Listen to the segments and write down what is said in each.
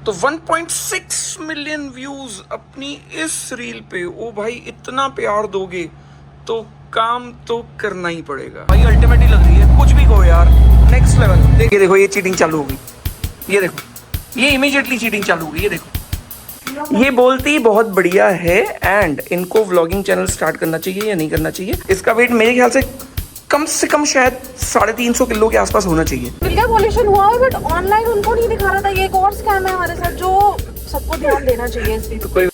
तो 1.6 million views अपनी इस रील पे। ओ भाई, इतना प्यार दोगे तो काम तो करना ही पड़ेगा भाई। अल्टीमेट ही लग रही है, कुछ भी कहो यार, नेक्स्ट लेवल। देखिए देखो, ये चीटिंग चालू हो गई। ये देखो, ये इमीडिएटली चीटिंग चालू हो गई। ये देखो, ये बोलती बहुत बढ़िया है एंड इनको व्लॉगिंग चैनल स्टार्ट करना चाहिए या नहीं करना चाहिए। इसका वेट मेरे ख्याल से कम शायद 350 किलो के आसपास होना चाहिए। मिलकर पॉल्यूशन हुआ है बट ऑनलाइन उनको नहीं दिखा रहा था। ये एक और स्कैम है हमारे साथ जो सबको ध्यान देना चाहिए इस पे। तो कोई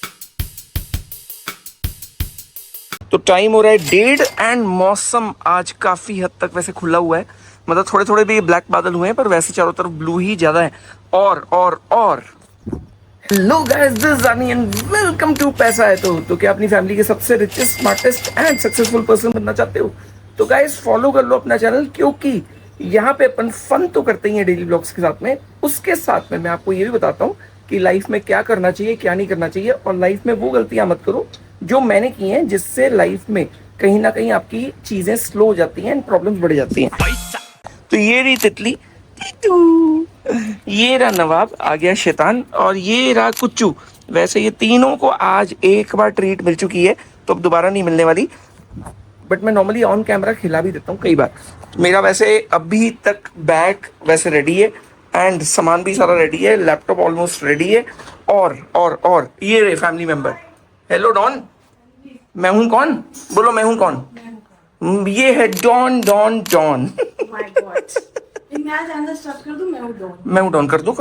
तो टाइम हो रहा है 1:30 एंड मौसम आज काफी हद तक वैसे खुला हुआ है। मतलब थोड़े थोड़े भी ब्लैक बादल हुए हैं पर वैसे चारों तरफ ब्लू ही ज्यादा है। और हेलो गाइस, दिस इज अनी एंड वेलकम टू पैसा है तो क्या अपनी फैमिली के सबसे richest, smartest and successful person बनना चाहते हो तो गाइस फॉलो कर लो अपना चैनल, क्योंकि यहाँ पे अपन फन तो करते ही हैं डेली ब्लॉग्स के साथ में। उसके साथ में मैं आपको ये भी बताता हूँ कि लाइफ में क्या करना चाहिए, क्या नहीं करना चाहिए, और लाइफ में वो गलतियां मत करो जो मैंने की हैं, जिससे लाइफ में कहीं ना कहीं आपकी चीजें स्लो हो जाती हैं, प्रॉब्लम्स बढ़ जाती हैं। तो ये रही तितली, ये रहा नवाब, आ गया शैतान, और ये रहा कुच्चू। वैसे ये तीनों को आज एक बार ट्रीट मिल चुकी है तो अब दोबारा नहीं मिलने वाली। बट मैं नॉर्मली ऑन कैमरा खिला भी देता हूँ कई बार। मेरा वैसे अभी तक बैग वैसे रेडी है एंड सामान भी सारा रेडी है, लैपटॉप ऑलमोस्ट रेडी है। और ये रहे फैमिली मेंबर। हेलो डॉन, मैं हूँ कौन? बोलो मैं हूँ कौन? ये है don don don. My god, मैं चैनल स्टार्ट कर दूं? मैं हूँ डॉन। कर दो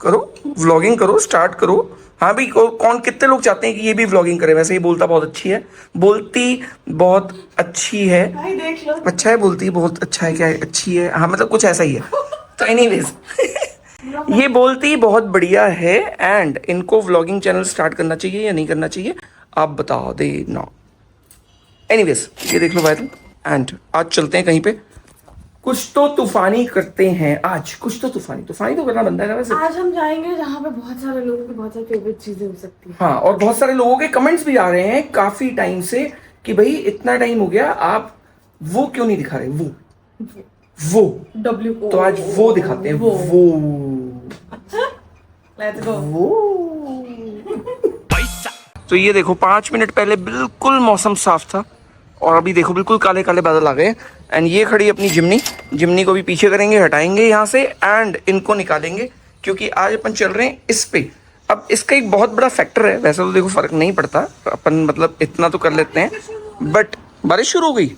करो, व्लॉगिंग करो, स्टार्ट करो। हाँ भाई, कौन कितने लोग चाहते हैं कि ये भी व्लॉगिंग करे? वैसे ये बोलती बहुत अच्छी है। भाई देख लो, अच्छा है, बोलती बहुत अच्छा है, क्या है? अच्छी है, हाँ मतलब कुछ ऐसा ही है। तो एनीवेज ये बोलती बहुत बढ़िया है एंड इनको व्लॉगिंग चैनल स्टार्ट करना चाहिए या नहीं करना चाहिए, आप बता देना। एनीवेज ये देख लो वायरल एंड आज चलते हैं कहीं पे, कुछ तो तूफानी करते हैं आज। कुछ तो तूफानी तो करना बनता है ना वैसे। आज हम जाएंगे जहाँ पे बहुत सारे लोगों की बहुत सारी फेवरेट चीजें हो सकती है। हाँ, और बहुत सारे लोगों के कमेंट्स भी आ रहे हैं काफी टाइम से कि भाई इतना टाइम हो गया, आप वो क्यों नहीं दिखा रहे? वो W तो आज वो दिखाते हैं। वो लेट्स गो। वो तो ये देखो, 5 मिनट पहले बिल्कुल मौसम साफ था और अभी देखो बिल्कुल काले काले बादल आ गए। एंड ये खड़ी अपनी जिमनी को भी पीछे करेंगे, हटाएंगे यहाँ से एंड इनको निकालेंगे, क्योंकि आज अपन चल रहे हैं इस पे। अब इसका एक बहुत बड़ा फैक्टर है, वैसे तो देखो फर्क नहीं पड़ता, अपन मतलब इतना तो कर लेते हैं, बट बारिश शुरू हो गई।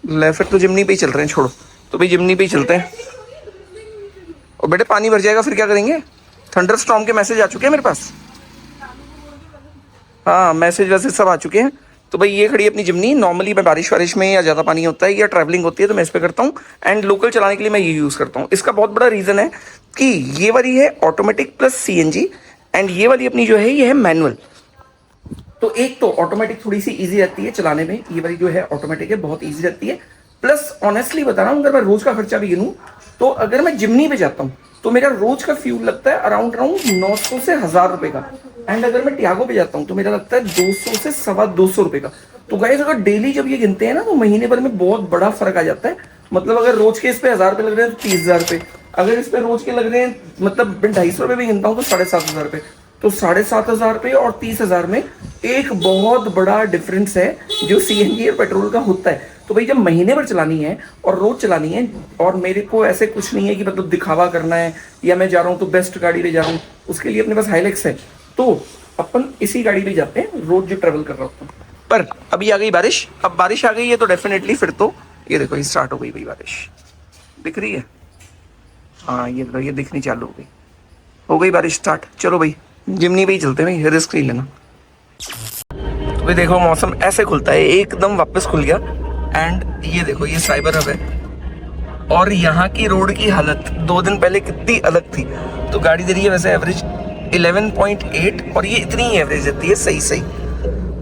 ले फिर तो जिमनी पे ही चल रहे हैं, छोड़ो तो भाई जिमनी पे ही चलते हैं। और बेटे पानी भर जाएगा फिर क्या करेंगे? थंडर स्टॉर्म के मैसेज आ चुके हैं मेरे पास। हाँ, मैसेज वैसे सब आ चुके हैं। तो भाई ये खड़ी अपनी जिमनी। नॉर्मली मैं बारिश में या ज़्यादा पानी होता है या ट्रैवलिंग होती है तो मैं इस पे करता हूँ, एंड लोकल चलाने के लिए मैं ये यूज़ करता हूँ। इसका बहुत बड़ा रीज़न है कि ये वाली है ऑटोमेटिक प्लस CNG एंड ये वाली अपनी जो है ये है मैनुअल। तो एक तो ऑटोमेटिक थोड़ी सी ईजी रहती है चलाने में, ये वाली जो है ऑटोमेटिक है बहुत ईजी रहती है। प्लस ऑनेस्टली बता रहा हूँ, अगर मैं रोज का खर्चा भी गिनूँ तो अगर मैं जिमनी पे जाता हूँ तो मेरा रोज का फ्यूल लगता है अराउंड 900 से 1000 रुपए का। एंड अगर मैं टियागो पे जाता हूँ तो मेरा लगता है 200 से 250 रुपए का। तो गाइस अगर डेली जब ये गिनते हैं ना तो महीने भर में बहुत बड़ा फर्क आ जाता है। मतलब अगर रोज के इस पे 1000 रुपए लग रहे हैं तो 30,000 रुपए, अगर इस पे रोज के लग रहे हैं मतलब 250 रुपए भी गिनता हूँ तो 7,500 रुपए। तो 7,500 रुपए और 30,000 में एक बहुत बड़ा डिफरेंस है जो CNG और पेट्रोल का होता है। तो भाई जब महीने भर चलानी है और रोज चलानी है, और मेरे को ऐसे कुछ नहीं है कि मतलब दिखावा करना है या मैं जा रहा हूँ तो बेस्ट गाड़ी ले जा रहा हूँ, उसके लिए अपने पास हाइलेक्स है, तो अपन इसी गाड़ी पे जाते हैं रोज जो ट्रेवल कर रहा हूँ। पर अभी आ गई बारिश। अब बारिश आ गई है तो डेफिनेटली फिर तो ये देखो ये स्टार्ट हो गई भाई बारिश, दिख रही है? हाँ ये दिखनी चालू हो गई बारिश स्टार्ट। चलो भाई जिमनी पे ही चलते हैं भाई, रिस्क नहीं लेना। तो भाई देखो मौसम ऐसे खुलता है, एकदम वापस खुल गया। एंड ये देखो ये साइबर हब है और यहाँ की रोड की हालत 2 दिन पहले कितनी अलग थी। तो गाड़ी दे रही है वैसे एवरेज 11.8 और ये इतनी ही एवरेज देती है, सही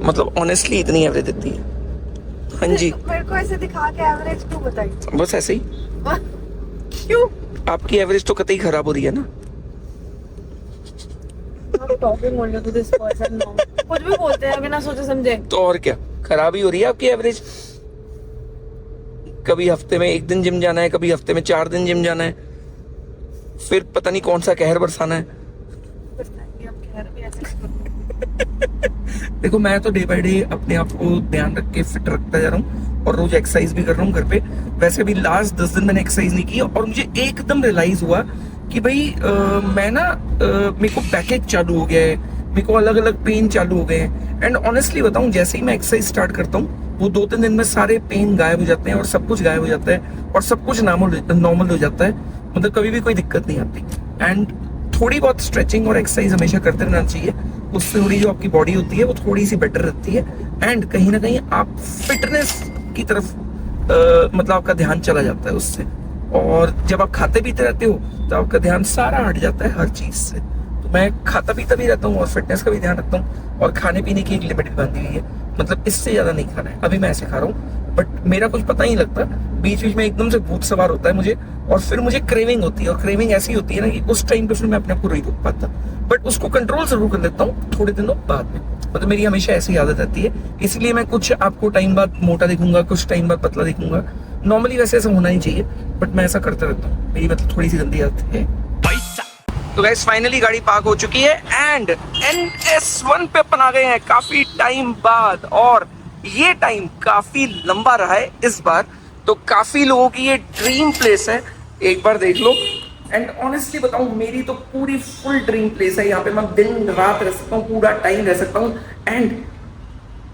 मतलब ऑनेस्टली इतनी एवरेज देती है। हाँ जी, मेरे को ऐसे दिखा के एवरेज क्यों बताई? बस ऐसे ही। क्यों? आपकी एवरेज तो कतई खराब हो रही है ना। Talking only to this person now. कुछ भी बोलते हैं बिना सोचे समझे। तो और क्या, खराब ही हो रही है आपकी एवरेज। कभी हफ्ते में 1 दिन जिम जाना है, कभी हफ्ते में 4 दिन जिम जाना है। फिर पता नहीं कौन सा कहर बरसाना है। बताएंगे अब खैर भी ऐसे देखो मैं तो डे बाय डे अपने आप को ध्यान रख के फिट रखता जा रहा हूँ और रोज एक्सरसाइज भी कर रहा हूँ घर पे। वैसे भी लास्ट 10 दिन मैंने एक्सरसाइज नहीं की और मुझे एकदम रियलाइज हुआ कि भाई मैं ना मेरे को बैकएक चालू हो गया है, मेरे को अलग अलग पेन चालू हो गए हैं। एंड ऑनेस्टली बताऊं, जैसे ही मैं एक्सरसाइज स्टार्ट करता हूँ वो 2-3 दिन में सारे पेन गायब हो जाते हैं और सब कुछ गायब हो जाता है और सब कुछ नॉर्मल हो जाता है। मतलब कभी भी कोई दिक्कत नहीं आती। एंड थोड़ी बहुत स्ट्रेचिंग और एक्सरसाइज हमेशा करते रहना चाहिए, उससे थोड़ी जो आपकी बॉडी होती है वो थोड़ी सी बेटर रहती है। एंड कहीं ना कहीं आप फिटनेस की तरफ मतलब आपका ध्यान चला जाता है उससे। और जब आप खाते पीते रहते हो तो आपका ध्यान सारा हट जाता है हर चीज से। तो मैं खाता पीता भी रहता हूँ और फिटनेस का भी ध्यान रखता हूँ और खाने पीने की एक लिमिट भी बांधी हुई है। मतलब इससे ज्यादा नहीं खाना है। अभी मैं ऐसे खा रहा हूँ बट मेरा कुछ पता ही नहीं लगता, बीच बीच में एकदम से भूत सवार होता है मुझे और फिर मुझे क्रेविंग होती है। और क्रेविंग ऐसी होती है ना कि उस टाइम पे फिर मैं अपने आप को नहीं रोक पाता, बट उसको कंट्रोल जरूर कर लेता हूँ थोड़े दिनों बाद में। मतलब मेरी हमेशा ऐसी आदत रहती है, इसलिए मैं कुछ आपको टाइम बाद मोटा दिखूंगा, कुछ टाइम बाद पतला दिखूंगा। नॉर्मली वैसे ऐसा होना ही चाहिए बट मैं ऐसा करता रहता हूँ, मेरी मतलब थोड़ी सी गंदी आदत है। तो गाइस फाइनली गाड़ी पार्क हो चुकी है एंड NS1 पे अपन आ गए हैं काफी टाइम बाद। और ये टाइम काफी लंबा रहा है इस बार, तो काफी लोगों की ये ड्रीम प्लेस है, एक बार देख लो। एंड ऑनेस्टली बताऊं, मेरी तो पूरी फुल ड्रीम प्लेस है। यहाँ पे मैं दिन रात रह सकता हूँ, पूरा टाइम रह सकता हूँ। एंड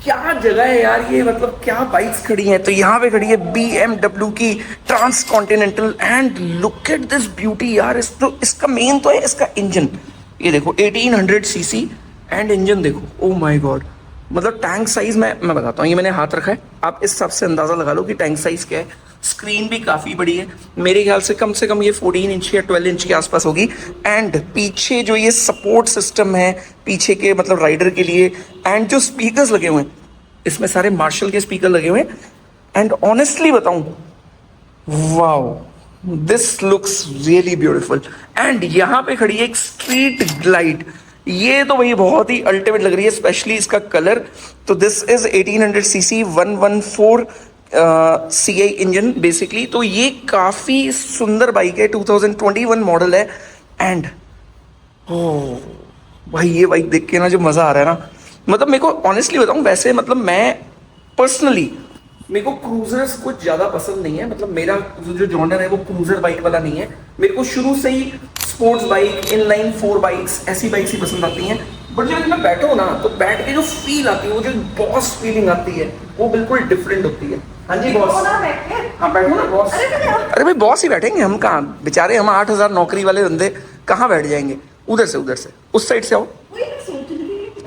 क्या जगह है यार ये, मतलब क्या बाइक्स खड़ी हैं। तो यहाँ पे खड़ी है BMW की transcontinental and look at this beauty यार। इसका मेन तो है इसका इंजन। ये देखो 1800 सीसी एंड इंजन देखो, ओ माय गॉड। मतलब टैंक साइज मैं बताता हूँ, ये मैंने हाथ रखा है, आप इस हिसाब से अंदाजा लगा लो कि टैंक साइज क्या है। स्क्रीन भी काफी बड़ी है, मेरे ख्याल से कम ये 14 इंच या 12 इंच के आसपास होगी। एंड पीछे जो ये सपोर्ट सिस्टम है पीछे के मतलब राइडर के लिए, एंड जो स्पीकर्स लगे हुए हैं इसमें सारे मार्शल के स्पीकर लगे हुए हैं। एंड ऑनेस्टली बताऊं, wow this looks really beautiful. And यहाँ पे खड़ी है एक स्ट्रीट ग्लाइड, ये तो भाई बहुत ही अल्टीमेट लग रही है, स्पेशली इसका कलर। तो this is 1800 CC 114 CI engine basically. तो ये काफी सुंदर बाइक है, 2021 मॉडल है। एंड ओ भाई ये बाइक देख के ना जो मजा आ रहा है ना, मतलब मेरे को ऑनेस्टली बताऊं, वैसे मतलब मैं पर्सनली मेरे को क्रूजर्स कुछ ज्यादा पसंद नहीं है। मतलब मेरा जो जॉनर है वो क्रूजर बाइक वाला नहीं है। मेरे को शुरू से ही स्पोर्ट्स बाइक, इनलाइन 4 बाइक्स, ऐसी बाइक्स ही पसंद आती हैं। बट जब मैं बैठो ना तो बैठ के जो फील आती है, वो जो बॉस फीलिंग आती है, वो बिल्कुल डिफरेंट होती है। हाँ जी बॉस, हाँ बैठो ना बॉस। अरे भाई बॉस ही बैठेंगे, हम कहाँ बेचारे, हम 8000 नौकरी वाले बंदे कहाँ बैठ जाएंगे। उधर से उस साइड से आओ।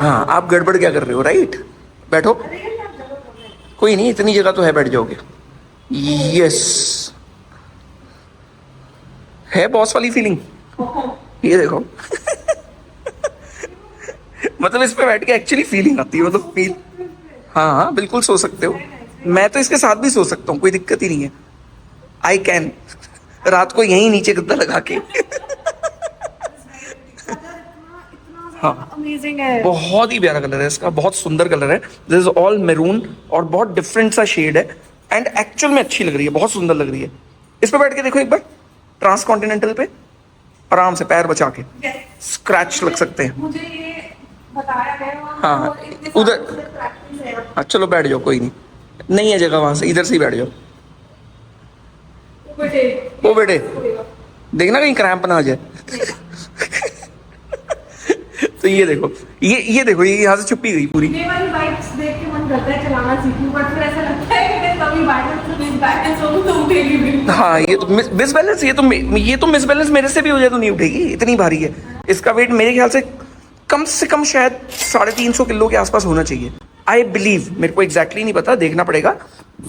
हाँ आप गड़बड़ क्या कर रहे हो, राइट बैठो, कोई नहीं इतनी जगह तो है, बैठ जाओगे। यस है बॉस वाली फीलिंग, ये देखो मतलब इस पे बैठ के एक्चुअली फीलिंग आती है, मतलब फील। हाँ बिल्कुल सो सकते हो, मैं तो इसके साथ भी सो सकता हूँ, कोई दिक्कत ही नहीं है। आई कैन रात को यहीं नीचे गद्दा लगा के हाँ अमेजिंग है, बहुत ही प्यारा कलर है इसका, बहुत सुंदर कलर है। दिस इज ऑल मैरून और बहुत डिफरेंट सा शेड है। एंड एक्चुअल में अच्छी लग रही है, बहुत सुंदर लग रही है। इस पे बैठ के देखो एक बार, ट्रांस कॉन्टिनेंटल पे आराम से पैर बचा के स्क्रैच लग सकते हैं। मुझे ये बताया गया। हाँ उधर, हाँ चलो बैठ जाओ, कोई नहीं, नहीं है जगह वहां से, इधर से ही बैठ जाओ। ओ बेटे देखना कहीं क्रैम्प ना आ जाए तो ये देखो, ये देखो, ये यहाँ से छुपी गई पूरी। ये वाली बाइक्स देख के मन करता है चलाना सीखूं, बट फिर ऐसा लगता है कि मैं कभी बैलेंस हो तो उठेगी भी। हाँ ये तो मिस बैलेंस, ये तो मिस बैलेंस मेरे से भी हो जाए तो नहीं उठेगी, इतनी भारी है। इसका वेट मेरे ख्याल से कम शायद 350 किलो के आसपास होना चाहिए, आई बिलीव। मेरे को एग्जैक्टली नहीं पता, देखना पड़ेगा,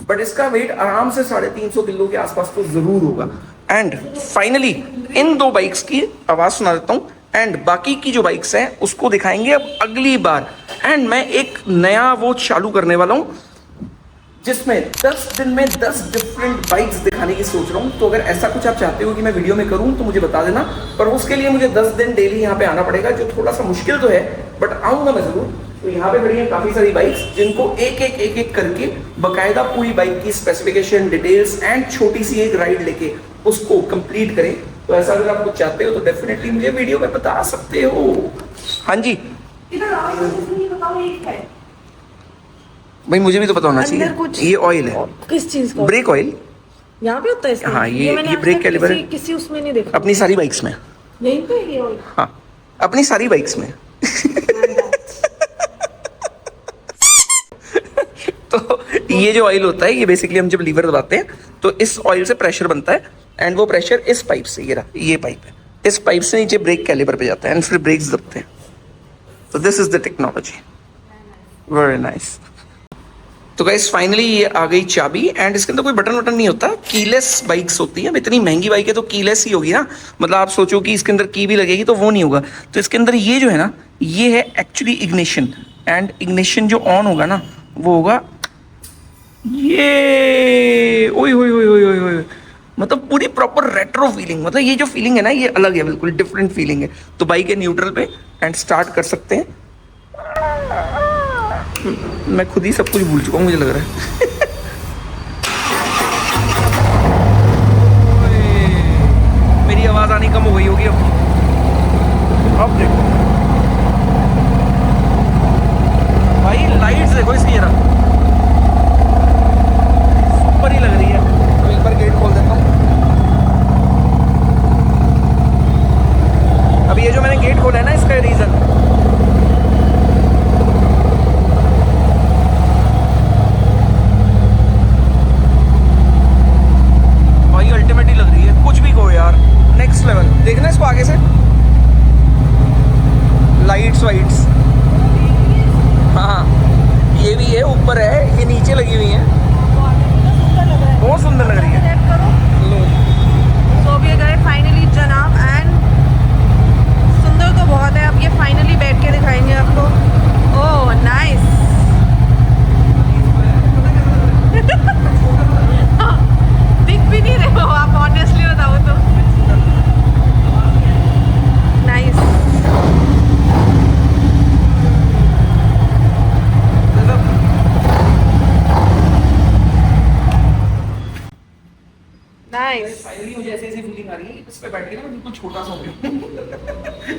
बट इसका वेट आराम से 350 किलो के आसपास तो जरूर होगा। एंड फाइनली इन 2 बाइक्स की आवाज सुना देता हूँ, एंड बाकी की जो बाइक्स हैं उसको दिखाएंगे अब अगली बार। एंड मैं एक नया वो चालू करने वाला हूँ जिसमें 10 दिन में 10 डिफरेंट बाइक्स दिखाने की सोच रहा हूँ। तो अगर ऐसा कुछ आप चाहते हो कि मैं वीडियो में करूँ तो मुझे बता देना, पर उसके लिए मुझे 10 दिन डेली यहाँ पे आना पड़ेगा, जो थोड़ा सा मुश्किल तो है, बट आऊंगा मैं जरूर। तो यहाँ पे खड़ी है काफी सारी बाइक्स, जिनको एक करके बकायदा पूरी बाइक की स्पेसिफिकेशन, डिटेल्स एंड छोटी सी एक राइड लेके उसको कंप्लीट करें। तो ऐसा अगर आप कुछ चाहते हो तो डेफिनेटली मुझे वीडियो में बता सकते हो। हाँ जी इधर आओ, मुझे नहीं बताओ ये क्या है। भाई, मुझे भी तो पता होना अंदर चाहिए। कुछ ये ऑयल है, किस चीज का? Brake oil. यहाँ पे होता है इसमें? हाँ, ये मैंने आज ब्रेक तक कैलिपर है। किसी उसमें नहीं देखा। अपनी सारी बाइक्स में। यहीं पे ये ऑयल? हाँ, अपनी सारी बाइक्स में। तो ये जो ऑयल होता है, ये बेसिकली हम जब लीवर दबाते हैं तो इस ऑयल से प्रेशर बनता है, एंड वो प्रेशर इस पाइप से, ये रहा, ये पाइप है, इस पाइप से नीचे ब्रेक कैलिपर पे जाता है एंड फिर ब्रेक्स दबते हैं। तो this is the technology. Very nice. तो गाइस फाइनली ये आ गई चाबी, एंड इसके अंदर कोई बटन वटन नहीं होता, कीलेस बाइक्स होती हैं। अब इतनी महंगी बाइक है तो कीलेस ही होगी ना, मतलब आप सोचो कि इसके अंदर की भी लगेगी तो वो नहीं होगा। तो इसके अंदर ये जो है ना, ये है एक्चुअली इग्निशन, एंड इग्निशन जो ऑन होगा ना वो होगा ये, ओए ओए ओए ओए ओए ओए, मतलब पूरी प्रॉपर रेट्रो फीलिंग, मतलब ये जो फीलिंग है ना ये अलग है, बिल्कुल डिफरेंट फीलिंग है। तो बाइक है न्यूट्रल पे एंड स्टार्ट कर सकते हैं। मैं खुद ही सब कुछ भूल चुका हूँ मुझे लग रहा है। मेरी आवाज आनी कम हो गई होगी अब देखो भाई, लाइट्स देखो इसकी जरा, सुपर ही लग रही है। तो एक बार गेट खोल देता हूँ। अब ये जो मैंने गेट खोला है ना, इसका रीजन, भाई अल्टीमेट ही लग रही है, कुछ भी कहो यार, नेक्स्ट लेवल। देखना इसको आगे से, लाइट्स वाइट्स, हाँ ये भी है, ऊपर है, ये नीचे लगी हुई है, बहुत सुंदर लग रही है। लो तो अब ये गए फाइनली जनाब, एंड सुंदर तो बहुत है। अब ये फाइनली बैठ के दिखाएंगे आपको। Oh nice. दिख भी नहीं रहे हो आप, ऑनेस्टली बताओ तो। नाइस। नाइस। फाइनली मुझे ऐसी फीलिंग आ रही है, इस पे बैठ के ना मैं बिल्कुल छोटा सा हो गया।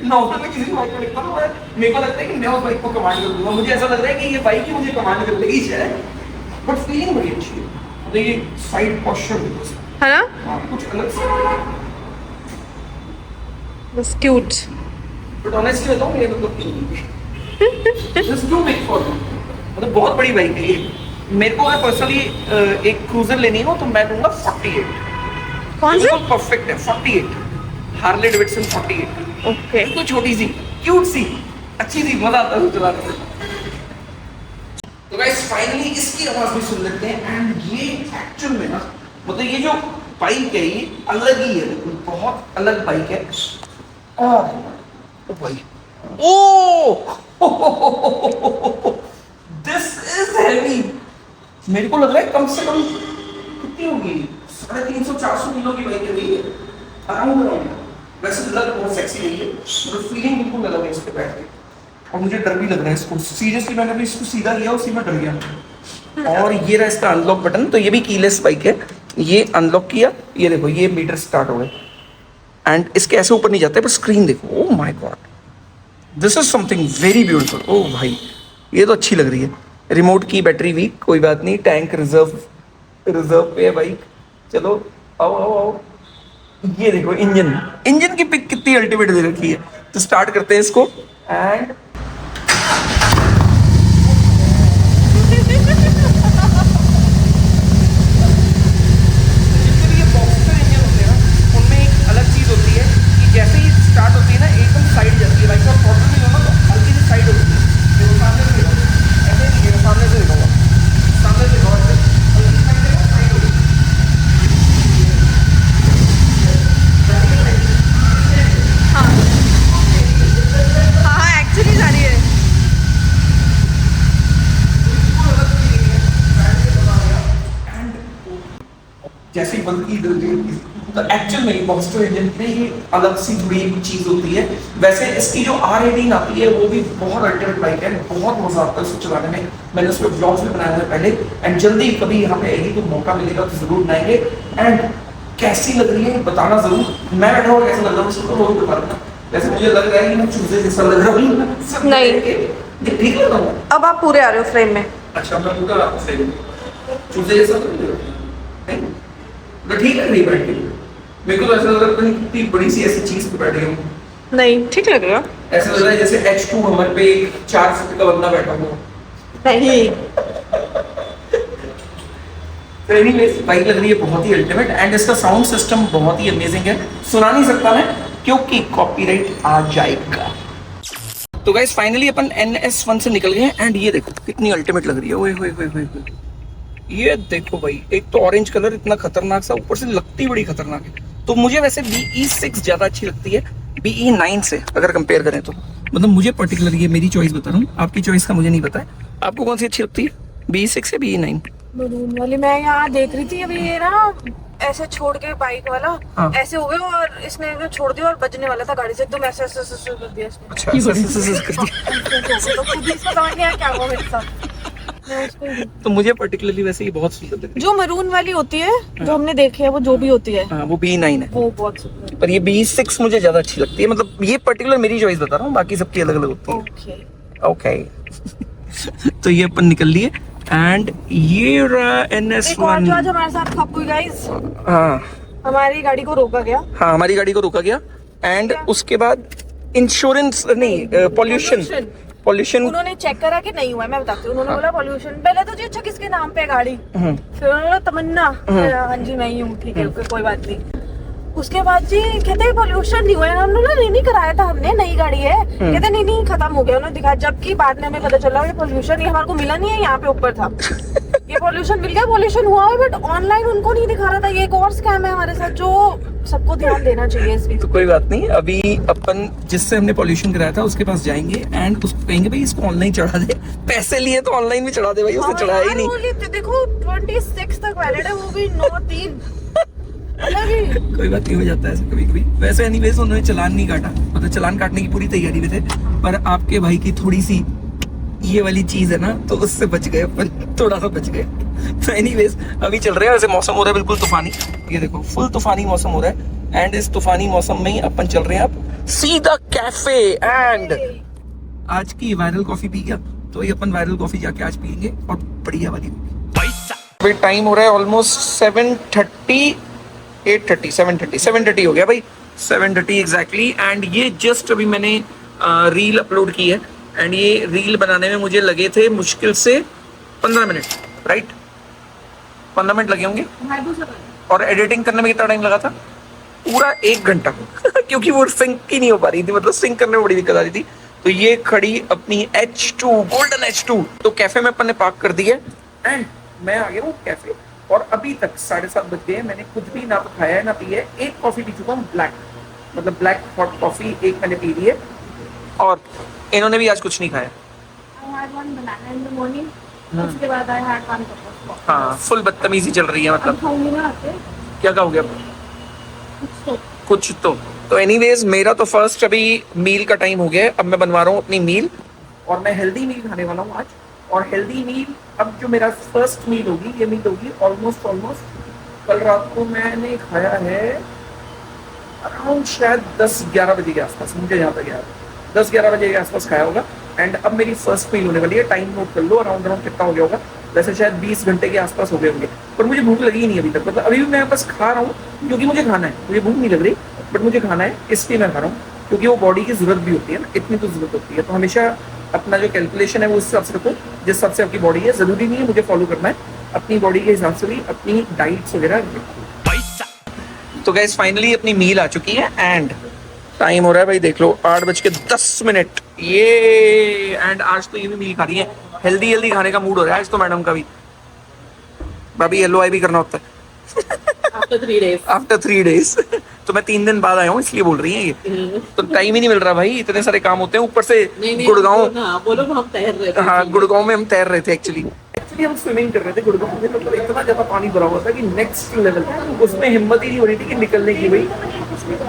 नॉर्मल में किसी बाइक को देखता हूँ, मेरे को लगता है कि मैं उस बाइक को कमांड कर दूंगा, मुझे ऐसा लग रहा है कि ये बाइक ही मुझे कमांड कर लेगी शायद, बट फीलिंग बड़ी अच्छी है। तो ये साइड पोस्चर है ना? हाँ, कुछ अलग सा, बस क्यूट। बट ऑनेस्टली बताऊँ ये मतलब this too big for me, मतलब बहुत बड़ी बाइक है ये। मेरे को अगर पर्सनली एक क्रूजर लेनी हो तो मैं दूंगा 48। कौन सी? परफेक्ट है 48, हार्ले डेविडसन 48। ओके। तो छोटी सी, क्यूट सी, अच्छी सी, मजा आता है चलाने में। तो गाइस फाइनली इसकी आवाज भी सुन लेते हैं, एंड ये एक्चुअल में ना, मतलब ये जो बाइक है ये अलग ही है, बहुत अलग बाइक है। ओ भाई, ओ दिस इज हेवी। मेरे को लग रहा है कम से कम कितनी होगी, 350-400 किलो की बाइक है ये, अराउंड। वैसे लग बहुत सेक्सी रही है, मगर फीलिंग बिल्कुल अलग है इस पे बैठ के, और मुझे डर भी लग रहा है इसको सीरियसली। मैंने भी इसको सीधा लिया, उसी में डर गया। और ये रहा इसका अनलॉक बटन, तो ये भी कीलेस बाइक है। ये अनलॉक किया, ये देखो ये मीटर स्टार्ट हो गए, एंड इसके ऐसे ऊपर नहीं जाते, पर स्क्रीन देखो, oh my God, this is something very beautiful. ओ भाई ये तो अच्छी लग रही है। रिमोट की बैटरी वीक, कोई बात नहीं, टैंक रिजर्व पे है बाइक। चलो आओ आओ आओ, ये देखो इंजन की पिक कितनी अल्टीमेट दे रखी है। तो स्टार्ट करते हैं इसको, एंड जितने भी ये बॉक्सर इंजन होते हैं ना, उनमें एक अलग चीज होती है कि जैसे ही स्टार्ट होती है ना, एकदम साइड जाती है बाइक का, प्रॉब्लम नहीं होगा तो हल्की सी साइड होती है। देखो सामने से देखो, ऐसे नहीं देखो, सामने से देखो, सामने से देखो, ऐसे हल्की साइड देखो, साइड होगी। हाँ एक्चुअली जा रही है। जैसे बल्कि तो एक्चुअल में बॉक्सर इंजन में ये अलग सी जुड़ी एक चीज होती है। वैसे इसकी जो R18 आती है वो भी बहुत अल्टीमेट बाइक है, बहुत मजा आता है उसको चलाने में। मैंने उस पर ब्लॉग्स भी बनाए हुए पहले, एंड जल्दी कभी यहाँ पे आएगी तो मौका मिलेगा तो जरूर बनाएंगे। एंड कैसी लग रही है बताना जरूर। मैं बैठा हुआ कैसा लग रहा है उसको तो बता रहा। वैसे मुझे लग रहा है कि मैं चूजे जैसा लग रहा हूँ। नहीं। ठीक लग रहा हूँ। अब आप पूरे आ रहे हो फ्रेम में। अच्छा मैं पूरा सही हूँ। चूजे जैसा तो नहीं लग रहा है? तो ठीक लग रही है बैठ के। मेरे को तो ऐसा लग रहा है कितनी बड़ी सी ऐसी चीज पे बैठ गया हूँ। नहीं ठीक लग रहा। ऐसा लग रहा है जैसे H2 हमर पे 4 फुट का बंदा बैठा हुआ। नहीं। तो एनीवेज बाइक लग रही है बहुत ही अल्टीमेट एंड इसका साउंड सिस्टम बहुत ही अमेजिंग है। सुना नहीं सकता मैं क्योंकि कॉपीराइट आ जाएगा। तो गाइस फाइनली अपन NS1 से निकल गए एंड ये देखो कितनी अल्टीमेट लग रही है। ओए होए होए होए होए। ये देखो भाई, एक तो ऑरेंज कलर इतना खतरनाक सा, ऊपर से लगती बड़ी खतरनाक है। तो मुझे वैसे BE6 ज्यादा अच्छी लगती है BE9 से अगर कंपेयर करें तो। मतलब मुझे पर्टिकुलर, ये मेरी चॉइस बता रहा हूँ, आपकी चॉइस का मुझे नहीं पता है। आपको कौन सी अच्छी लगती है, BE6 या BE9? मरून वाली मैं यहाँ देख रही थी अभी, ये ना ऐसे छोड़ के बाइक वाला हाँ। ऐसे हो गया और इसने एकदम छोड़ दिया और बजने वाला था गाड़ी से, एकदम ऐसे ऐसे ऐसे कर दिया इसने। अच्छा कर दिया। तो खुद ही इसको समझ नहीं आया क्या हुआ मेरे साथ। मैं उसको तो मुझे पर्टिकुलरली वैसे ये बहुत सुंदर लगती जो मरून वाली होती है जो हमने देखी है वो जो भी होती है है। हाँ वो BE9 है, वो बहुत सुंदर। पर ये BE6 मुझे ज्यादा अच्छी लगती है। मतलब ये पर्टिकुलर मेरी चॉइस बता रहा हूँ, बाकी सबकी अलग अलग होती है। Okay okay. तो ये अपन निकल लिए एंड ये रहा एक और जो NS1। आज हमारे साथ खप हुई गाइस, हाँ हमारी गाड़ी को रोका गया। हाँ हमारी गाड़ी को रोका गया एंड उसके बाद इंश्योरेंस नहीं, पॉल्यूशन उन्होंने चेक करा कि नहीं हुआ है, मैं बताती हूँ। उन्होंने बोला पॉल्यूशन, पहले तो जी अच्छा किसके नाम पे है गाड़ी, फिर उन्होंने बोला तमन्ना, हाँ जी मैं ही हूँ, ठीक है ओके कोई बात नहीं। उसके बाद जी कहते हैं पॉल्यूशन नहीं हुआ है। हमने बोला नहीं कराया था हमने, नई गाड़ी है। कहते नहीं खत्म हो गया। उन्होंने दिखाया, जबकि बाद में हमें पता चला ये पॉल्यूशन ये हमारे को मिला नहीं है, यहाँ पे ऊपर था। ये पॉल्यूशन मिल गया, पॉल्यूशन हुआ है, बट ऑनलाइन उनको नहीं दिखा रहा था। ये एक और स्कैम है हमारे साथ जो सबको ध्यान देना चाहिए इस चीज। तो कोई बात नहीं, अभी अपन जिससे हमने पॉल्यूशन कराया था उसके पास जाएंगे एंड उसको कहेंगे भाई इसको ऑनलाइन चढ़ा दे। पैसे लिए तो ऑनलाइन भी चढ़ा दे भाई, उसने चढ़ाया ही नहीं। देखो 26 तक वैलिड है, वो भी 9/3। कोई बात नहीं, हो जाता है ऐसा कभी कभी। वैसे एनीवेज उन्होंने चालान नहीं काटा, मतलब चालान काटने की पूरी तैयारी में थे, पर आपके भाई की थोड़ी सी ये वाली चीज है ना, तो उससे बच गए अपन, थोड़ा सा बच गए। तो एनीवेज अभी चल रहे हैं। वैसे मौसम हो रहा है बिल्कुल तूफानी, ये देखो फुल तूफानी मौसम हो रहा है एंड इस तूफानी मौसम में ही अपन चल रहे हैं अब सीधा कैफे। एंड आज की वायरल कॉफी पी गया तो ये अपन वायरल कॉफी जाके आज पियेंगे और बढ़िया वाली होगी। टाइम हो रहा है ऑलमोस्ट 7:30 8:30 7:30 हो गया भाई, 7:30 एग्जैक्टली। एंड ये जस्ट अभी मैंने रील अपलोड की है एंड ये रील बनाने में मुझे लगे थे मुश्किल से 15 मिनट, राइट? 15 मिनट लगे होंगे। और एडिटिंग करने में कितना टाइम लगा था? पूरा 1 घंटा। क्योंकि वो सिंक ही नहीं हो पा रही थी, मतलब सिंक करने में बड़ी दिक्कत आ रही थी। तो ये खड़ी अपनी H2 गोल्डन H2 तो कैफे में अपन ने पार्क कर दी है एंड मैं आ गया हूँ कैफे। और अभी तक 7:30 बज गए, मैंने कुछ भी ना तो खाया है ना पी है। एक कॉफी पी चुका हूँ ब्लैक, मतलब ब्लैक हॉट कॉफी एक मैंने पी ली है और इन्होंने भी आज कुछ नहीं खाया। उसके बाद I had one cup of coffee. हाँ फुल बदतमीजी चल रही है, अब मतलब खाऊंगी ना आके क्या खाओगे अब? कुछ तो एनीवेज मेरा तो फर्स्ट अभी मील का टाइम हो गया है। अब मैं बनवा रहा हूँ अपनी मील और मैं हेल्दी मील खाने वाला हूँ आज। और हेल्दी मील अब जो मेरा फर्स्ट मील होगी, ये मील होगी ऑलमोस्ट कल रात को मैंने खाया है अराउंड शायद 10-11 बजे के आसपास, मुझे यहाँ तक याद है 10-11 बजे के आसपास खाया होगा। एंड अब मेरी फर्स्ट मील होने वाली है। टाइम नोट कर लो, अराउंड कितना हो गया होगा, वैसे शायद 20 घंटे के आसपास हो गए होंगे, पर मुझे भूख लगी ही नहीं अभी तक। मतलब अभी भी मैं बस खा रहा हूँ क्योंकि मुझे खाना है, मुझे भूख नहीं लग रही बट मुझे खाना है, इसलिए मैं खा रहा हूँ। क्योंकि वो बॉडी की जरूरत भी होती है ना, इतनी तो जरूरत होती है। तो हमेशा अपना जो कैलकुलेशन है वो उस हिसाब से रखो जिस हिसाब से आपकी बॉडी है। जरूरी नहीं है मुझे फॉलो करना है, अपनी बॉडी के हिसाब से भी अपनी डाइट्स वगैरह। तो गाइस फाइनली अपनी मील आ चुकी है एंड टाइम हो रहा है भाई देख लो 8:10 ये। एंड आज तो ये भी मील खा रही है, हेल्दी खाने का मूड हो रहा है आज तो मैडम का भी। भाभी LOI भी करना होता है आफ्टर 3 days। तो मैं 3 दिन बाद आया हूँ इसलिए बोल रही है ये। तो टाइम ही नहीं मिल रहा भाई, इतने सारे काम होते हैं। ऊपर से गुड़गांव, बोलो हम तैर रहे थे। हाँ गुड़गांव में हम तैर रहे थे एक्चुअली हम स्विमिंग कर रहे थे गुड़गांव में। मतलब इतना ज्यादा पानी भरा हुआ था कि नेक्स्ट लेवल, उसमें हिम्मत ही नहीं हो रही थी कि निकलने की। भाई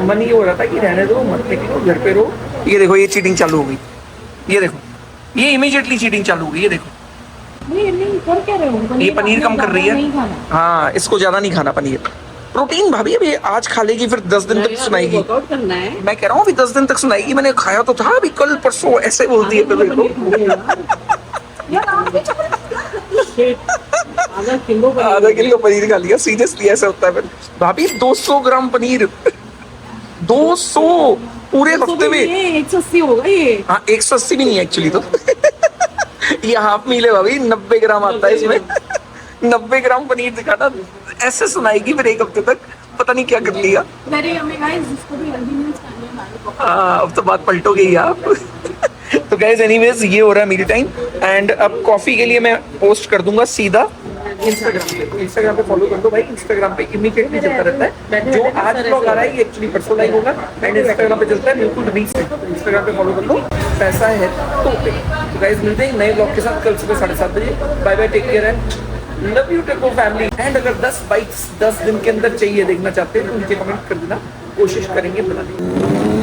मन ये हो रहा था कि रहने दो, मत निकलो, घर पे रहो। ये देखो ये चीटिंग चालू हो गई, ये देखो ये इमीडिएटली चीटिंग चालू हो गई। ये देखो नहीं कर क्या रहे हो? ये पनीर कम कर रही है। हाँ इसको ज्यादा नहीं खाना पनीर, प्रोटीन भाभी अभी आज खा लेगी, फिर 10 दिन तक सुनाएगी। वर्कआउट करना है। मैं कह रहा हूँ अभी 10 दिन तक सुनाएगी, मैंने खाया तो था अभी कल परसों, ऐसे बोलती है मेरे को। आधा किलो आधा किलो पनीर खा लिया, सीरियसली ऐसा होता है फिर भाभी। 200 ग्राम पनीर, 200 पूरे हफ्ते में। 180 होगा ये। हाँ 180 भी नहीं है एक्चुअली तो। ये हाफ मील है भाभी, 90 ग्राम आता है इसमें। 90 ग्राम पनीर दिखाना, ऐसे सुनाएगी फिर एक हफ्ते तक, पता नहीं क्या कर लिया। वेरी यम्मी गाइस, जिसको भी हेल्दी मील्स खाने हैं हमारे को। हाँ अब तो बात पलटोगे ही आप। तो गाइस एनीवेज ये हो रहा है मील टाइम, एंड अब कॉफी के लिए मैं पोस्ट कर दूंगा सीधा इंस्टाग्राम पे। तो इंस्टाग्राम पे फॉलो कर दो भाई, इंस्टाग्राम पे इमीडिएटली चलता रहता है। जो आज ब्लॉग आ रहा है ये एक्चुअली परसों लाइव होगा, एंड इंस्टाग्राम पे चलता है बिल्कुल रीसेंट। तो इंस्टाग्राम पे फॉलो कर लो, पैसा है तो पे। तो गाइस मिलते हैं नए ब्लॉग के साथ कल सुबह 7:30 बजे। Bye bye, take care and love you टेको फैमिली। एंड अगर 10 बाइट्स 10 दिन के अंदर चाहिए देखना चाहते हैं तो नीचे कमेंट कर देना, कोशिश करेंगे बनाने की।